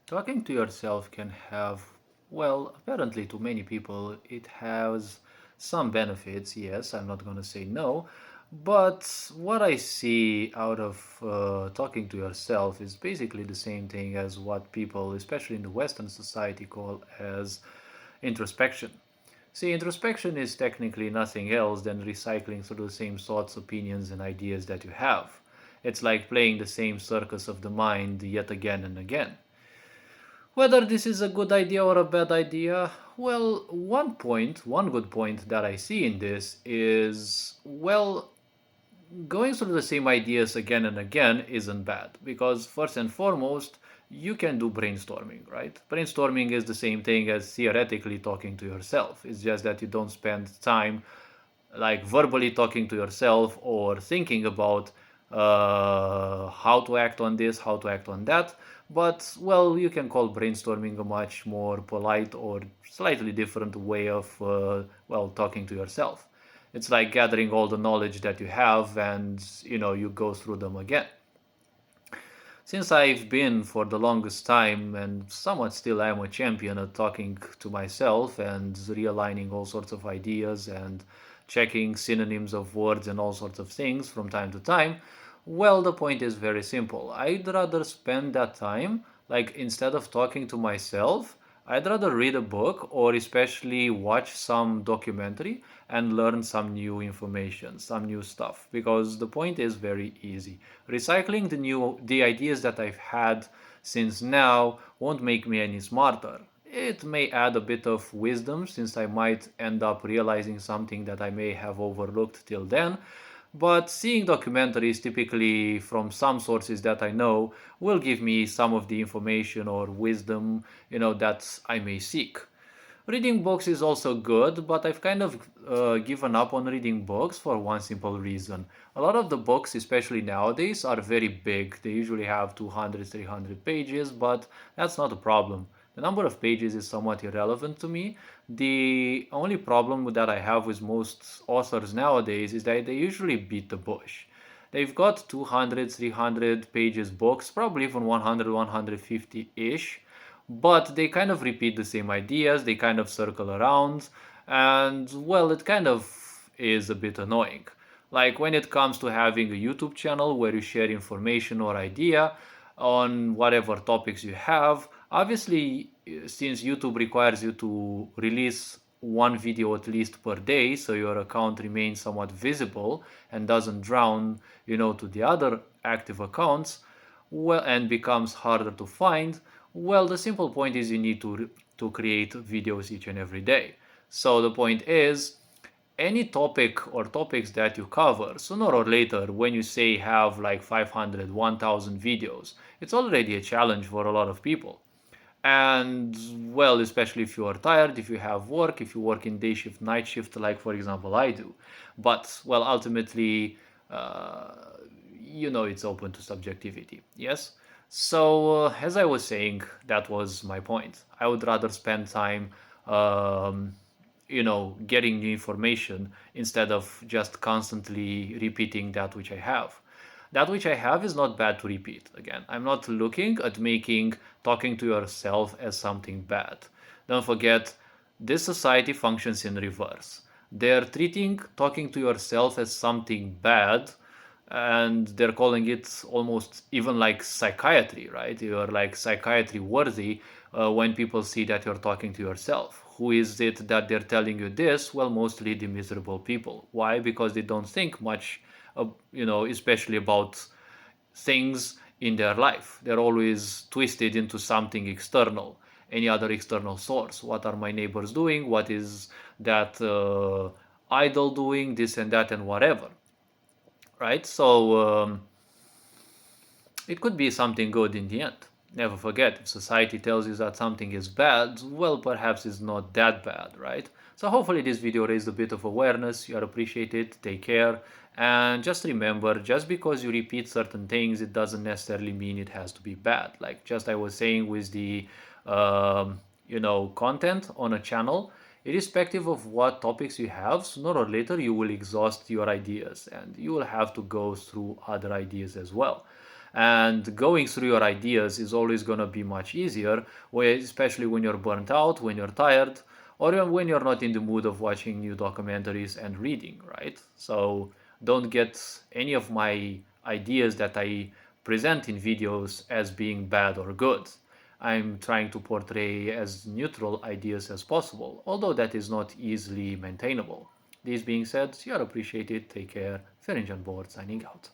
Talking to yourself can have, well, apparently to many people, it has some benefits. Yes, I'm not going to say no. But what I see out of talking to yourself is basically the same thing as what people, especially in the Western society, call as introspection. See, introspection is technically nothing else than recycling through the same thoughts, opinions, and ideas that you have. It's like playing the same circus of the mind yet again and again. Whether this is a good idea or a bad idea, well, one good point that I see in this is, well, going through the same ideas again and again isn't bad because, first and foremost, you can do brainstorming, right? Brainstorming is the same thing as theoretically talking to yourself. It's just that you don't spend time like verbally talking to yourself or thinking about how to act on this, how to act on that. But well, you can call brainstorming a much more polite or slightly different way of well talking to yourself. It's like gathering all the knowledge that you have and you go through them again. Since I've been for the longest time and somewhat still am a champion at talking to myself and realigning all sorts of ideas and checking synonyms of words and all sorts of things from time to time, well, the point is very simple. I'd rather spend that time, like instead of talking to myself, I'd rather read a book or especially watch some documentary and learn some new information, some new stuff. Because the point is very easy. Recycling the ideas that I've had since now won't make me any smarter. It may add a bit of wisdom since I might end up realizing something that I may have overlooked till then, but seeing documentaries, typically from some sources that I know, will give me some of the information or wisdom, that I may seek. Reading books is also good, but I've kind of given up on reading books for one simple reason. A lot of the books, especially nowadays, are very big. They usually have 200, 300 pages, but that's not a problem. The number of pages is somewhat irrelevant to me. The only problem that I have with most authors nowadays is that they usually beat the bush. They've got 200, 300 pages books, probably even 100, 150-ish, but they kind of repeat the same ideas, they kind of circle around, and well, it kind of is a bit annoying. Like when it comes to having a YouTube channel where you share information or idea on whatever topics you have, obviously, since YouTube requires you to release one video at least per day so your account remains somewhat visible and doesn't drown to the other active accounts, well, and becomes harder to find, well, the simple point is you need to create videos each and every day. So the point is, any topic or topics that you cover, sooner or later, when you say have like 500, 1000 videos, it's already a challenge for a lot of people. And well, especially if you are tired, if you have work, if you work in day shift, night shift, like for example I do. But well, ultimately, uh, it's open to subjectivity. Yes. So as I was saying, that was my point. I would rather spend time, um, getting new information instead of just constantly repeating that which I have. That which I have is not bad to repeat. Again, I'm not looking at making talking to yourself as something bad. Don't forget, this society functions in reverse. They're treating talking to yourself as something bad, and they're calling it almost even like psychiatry, right? You're like psychiatry-worthy when people see that you're talking to yourself. Who is it that they're telling you this? Well, mostly the miserable people. Why? Because they don't think much, especially about things in their life. They're always twisted into something external, any other external source. What are my neighbors doing? What is that idol doing? This and that and whatever, right? So it could be something good in the end. Never forget, if society tells you that something is bad, well, perhaps it's not that bad, right? So hopefully this video raised a bit of awareness. You are appreciated. Take care. And just remember, just because you repeat certain things, it doesn't necessarily mean it has to be bad. Like just I was saying with the, content on a channel, irrespective of what topics you have, sooner or later you will exhaust your ideas and you will have to go through other ideas as well. And going through your ideas is always going to be much easier, especially when you're burnt out, when you're tired, or even when you're not in the mood of watching new documentaries and reading, right? So don't get any of my ideas that I present in videos as being bad or good. I'm trying to portray as neutral ideas as possible, although that is not easily maintainable. This being said, you're appreciated. Take care. Ferenc Board signing out.